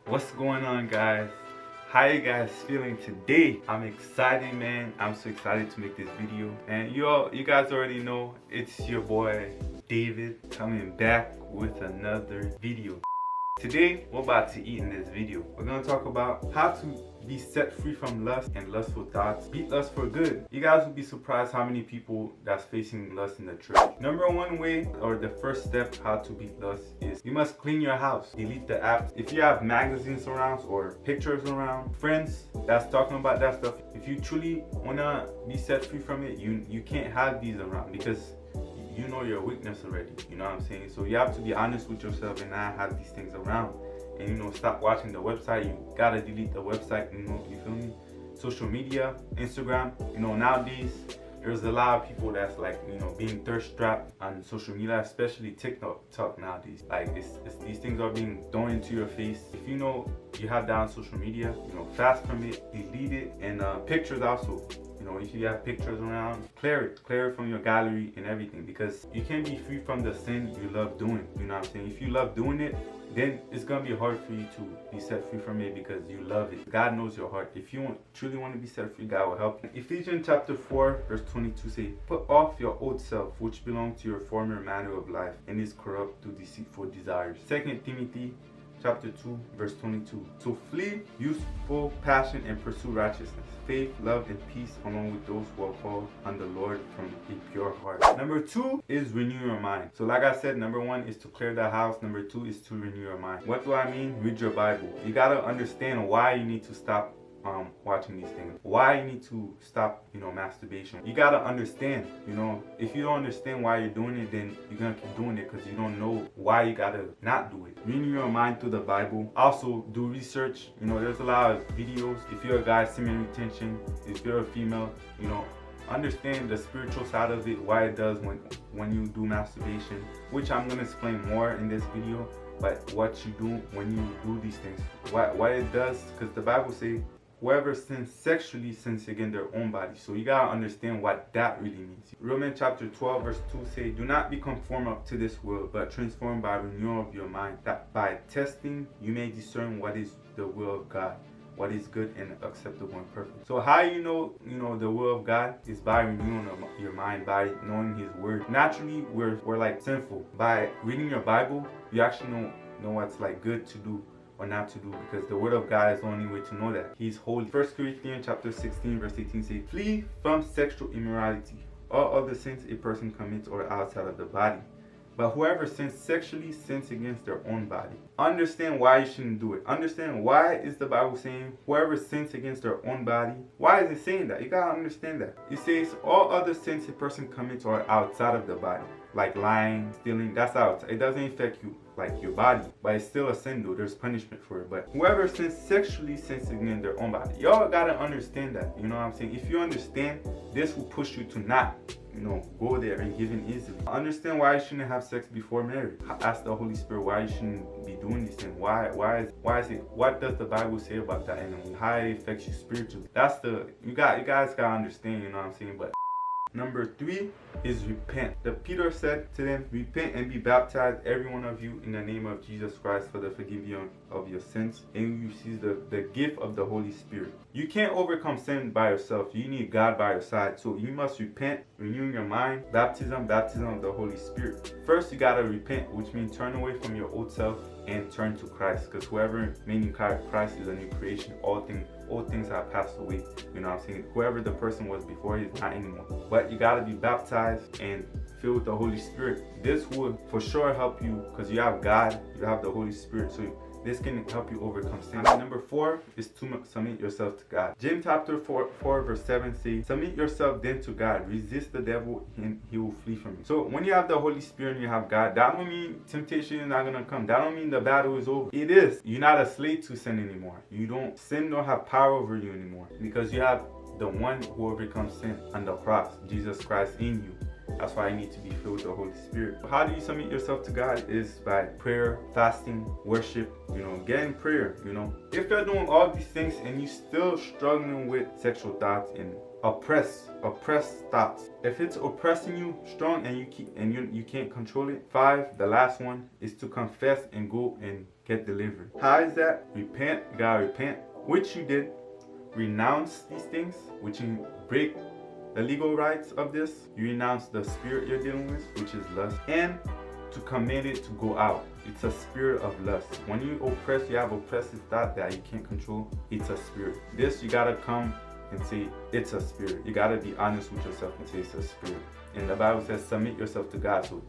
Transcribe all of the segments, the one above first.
What's going on, guys? How you guys feeling today? I'm excited, man. I'm so excited to make this video. And you guys already know it's your boy David coming back with another video. Today, we're about to eat in this video. We're gonna talk about how to be set free from lust and lustful thoughts. Beat lust for good. You guys will be surprised how many people that's facing lust in the church. Number one way, or the first step how to beat lust is you must clean your house. Delete the apps. If you have magazines around or pictures around, friends that's talking about that stuff, if you truly wanna be set free from it, you can't have these around because you know your weakness already, you know what I'm saying? So you have to be honest with yourself and not have these things around. And stop watching the website. You gotta delete the website, you feel me? Social media, Instagram, nowadays there's a lot of people that's like, being thirst trapped on social media, especially TikTok nowadays. Like these things are being thrown into your face. If you have that on social media, fast from it, delete it, and pictures also. If you have pictures around, clear it from your gallery and everything, because you can't be free from the sin you love doing. You know what I'm saying? If you love doing it, then it's gonna be hard for you to be set free from it because you love it. God knows your heart. If you truly want to be set free, God will help you. Ephesians chapter 4 verse 22 say, "Put off your old self, which belongs to your former manner of life and is corrupt through deceitful desires." 2 Timothy chapter 2 verse 22. "So flee youthful passion and pursue righteousness, faith, love, and peace along with those who are called on the Lord from a pure heart." Number 2 is renew your mind. So like I said, number 1 is to clear the house. Number 2 is to renew your mind. What do I mean? Read your Bible. You gotta understand why you need to stop watching these things, why you need to stop masturbation. You gotta understand. If you don't understand why you're doing it, then you're gonna keep doing it because you don't know why you gotta not do it. Renew your mind through the Bible. Also do research. There's a lot of videos. If you're a guy, semen retention. If you're a female, understand the spiritual side of it, why it does when you do masturbation, which I'm gonna explain more in this video. But what you do when you do these things, what it does, because the Bible says whoever sins sexually sins against their own body. So you gotta understand what that really means. Romans chapter 12 verse 2 say, "Do not be conformed up to this world, but transformed by renewal of your mind, that by testing you may discern what is the will of God, what is good and acceptable and perfect." So how you know the will of God is by renewing your mind, by knowing His word. Naturally, we're like sinful. By reading your Bible, you actually know what's like good to do or not to do, because the word of God is the only way to know that He's holy. 1 Corinthians chapter 16 verse 18 says, "Flee from sexual immorality. All other sins a person commits are outside of the body, but whoever sins sexually sins against their own body." Understand why you shouldn't do it. Understand why is the Bible saying whoever sins against their own body. Why is it saying that? You gotta understand that. It says all other sins a person commits are outside of the body, like lying, stealing. That's outside. It doesn't affect you like your body, but it's still a sin though. There's punishment for it. But whoever sins sexually sins against their own body. Y'all gotta understand that. You know what I'm saying? If you understand, this will push you to not go there and give in easily. Understand why you shouldn't have sex before marriage. Ask the Holy Spirit why you shouldn't be doing these things. Why is it? What does the Bible say about that, and how it affects you spiritually? You guys gotta understand. You know what I'm saying? But number 3 is repent. Peter said to them, "Repent and be baptized, every one of you, in the name of Jesus Christ for the forgiveness of your sins, and you receive the gift of the Holy Spirit." You can't overcome sin by yourself. You need God by your side. So you must repent, renewing your mind, baptism of the Holy Spirit. First, you gotta repent, which means turn away from your old self and turn to Christ. Because whoever meaning Christ is a new creation. All things have passed away. You know what I'm saying? Whoever the person was before, he's not anymore. But you gotta be baptized and filled with the Holy Spirit. This will for sure help you because you have God, you have the Holy Spirit. So this can help you overcome sin. Number 4 is to submit yourself to God. James chapter 4 verse 7 says, "Submit yourself then to God. Resist the devil and he will flee from you." So when you have the Holy Spirit and you have God, that don't mean temptation is not gonna come. That don't mean the battle is over. It is. You're not a slave to sin anymore. Sin don't have power over you anymore, because you have the one who overcomes sin on the cross, Jesus Christ in you. That's why you need to be filled with the Holy Spirit. How do you submit yourself to God? Is by prayer, fasting, worship, get in prayer. If you're doing all these things and you're still struggling with sexual thoughts and Oppress stops. If it's oppressing you strong and you can't control it. 5, the last one, is to confess and go and get delivered. How is that? Repent. You gotta repent, which you did. Renounce these things, which you break the legal rights of this. You renounce the spirit you're dealing with, which is lust, and to command it to go out. It's a spirit of lust. When you oppress, you have oppressive thought that you can't control. It's a spirit. This you gotta come and say it's a spirit. You gotta be honest with yourself and say it's a spirit. And the Bible says submit yourself to God. So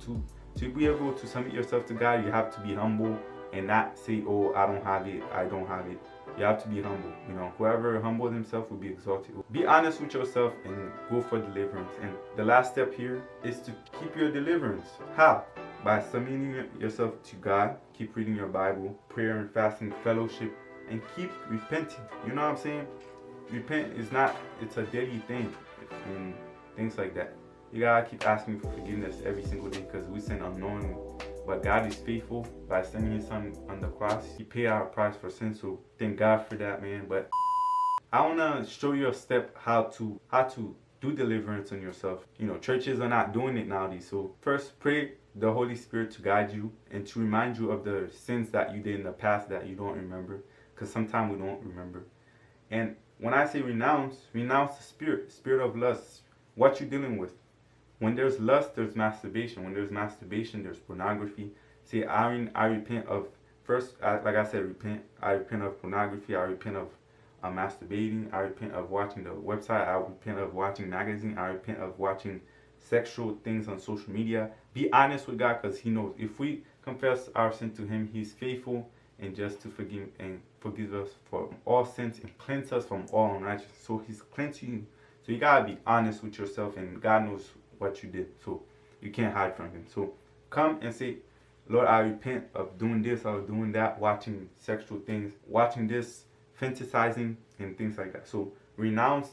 to be able to submit yourself to God, you have to be humble and not say, oh, I don't have it, I don't have it. You have to be humble. You know, whoever humbles himself will be exalted. Be honest with yourself and go for deliverance. And the last step here is to keep your deliverance. How? By submitting yourself to God, keep reading your Bible, prayer and fasting, fellowship, and keep repenting. You know what I'm saying? Repent is not, it's a daily thing and things like that. You gotta keep asking for forgiveness every single day because we sin unknowingly. But God is faithful by sending his son on the cross. He paid our price for sin, so thank God for that, man. But I wanna show you a step how to do deliverance on yourself. You know, churches are not doing it nowadays. So first, pray the Holy Spirit to guide you and to remind you of the sins that you did in the past that you don't remember, because sometimes we don't remember. And when I say renounce the spirit of lust, what you're dealing with. When there's lust, there's masturbation. When there's masturbation, there's pornography. Say, I repent of, first, like I said, repent. I repent of pornography. I repent of masturbating. I repent of watching the website. I repent of watching magazine. I repent of watching sexual things on social media. Be honest with God, because he knows. If we confess our sin to him, he's faithful and just to forgive us for all sins and cleanse us from all unrighteousness. So he's cleansing you. So you gotta be honest with yourself, and God knows what you did, so you can't hide from him. So come and say, Lord, I repent of doing this or doing that, watching sexual things, watching this, fantasizing and things like that. So I renounce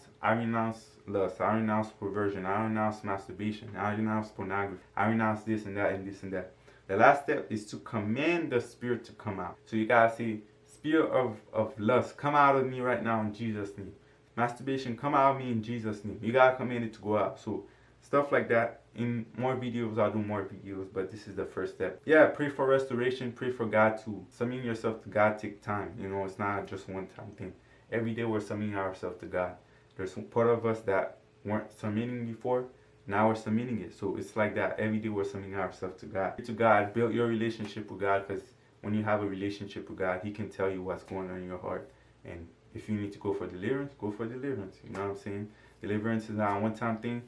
lust, I renounce perversion, I renounce masturbation, I renounce pornography, I renounce this and that and this and that. The last step is to command the spirit to come out. So you gotta say, spirit of lust, come out of me right now in Jesus' name. Masturbation, come out of me in Jesus' name. You gotta command it to go out. So stuff like that. In more videos, I'll do more videos, but this is the first step. Yeah, pray for restoration. Pray for God to submit yourself to God. Take time. You know, it's not just one time thing. Every day we're submitting ourselves to God. There's some part of us that weren't submitting before. Now we're submitting it. So it's like that. Every day we're submitting ourselves to God. To God, build your relationship with God, because when you have a relationship with God, he can tell you what's going on in your heart. And if you need to go for deliverance, go for deliverance. You know what I'm saying? Deliverance is not a one-time thing.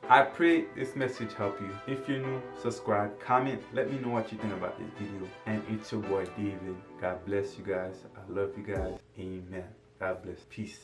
I pray this message help you. If you're new, subscribe, comment, let me know what you think about this video. And it's your boy David. God bless you guys. I love you guys. Amen. God bless. Peace.